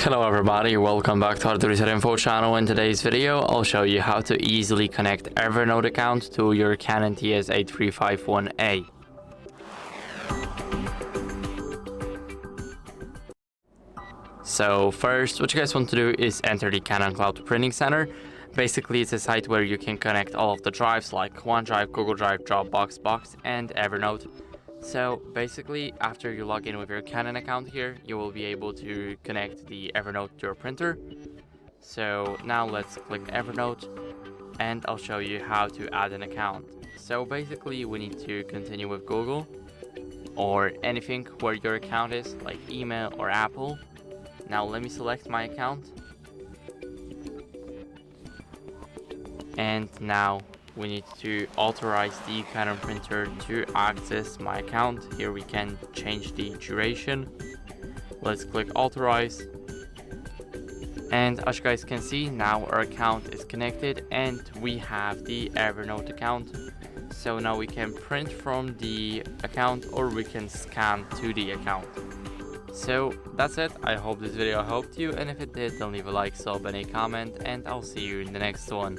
Hello everybody, welcome back to HardReset.Info channel. In today's video, I'll show you how to easily connect Evernote account to your Canon TS8351a. So first, what you guys want to do is enter the Canon Cloud Printing Center. Basically, it's a site where you can connect all of the drives like OneDrive, Google Drive, Dropbox, Box, and Evernote. So basically, after you log in with your Canon account here, you will be able to connect the Evernote to your printer. So now let's click Evernote and I'll show you how to add an account. So basically, we need to continue with Google or anything where your account is, like email or Apple. Now let me select my account. And now we need to authorize the Canon printer to access my account. Here we can change the duration. Let's click authorize. And as you guys can see, now our account is connected and we have the Evernote account. So now we can print from the account or we can scan to the account. So that's it. I hope this video helped you, and if it did, then leave a like, sub, and a comment, and I'll see you in the next one.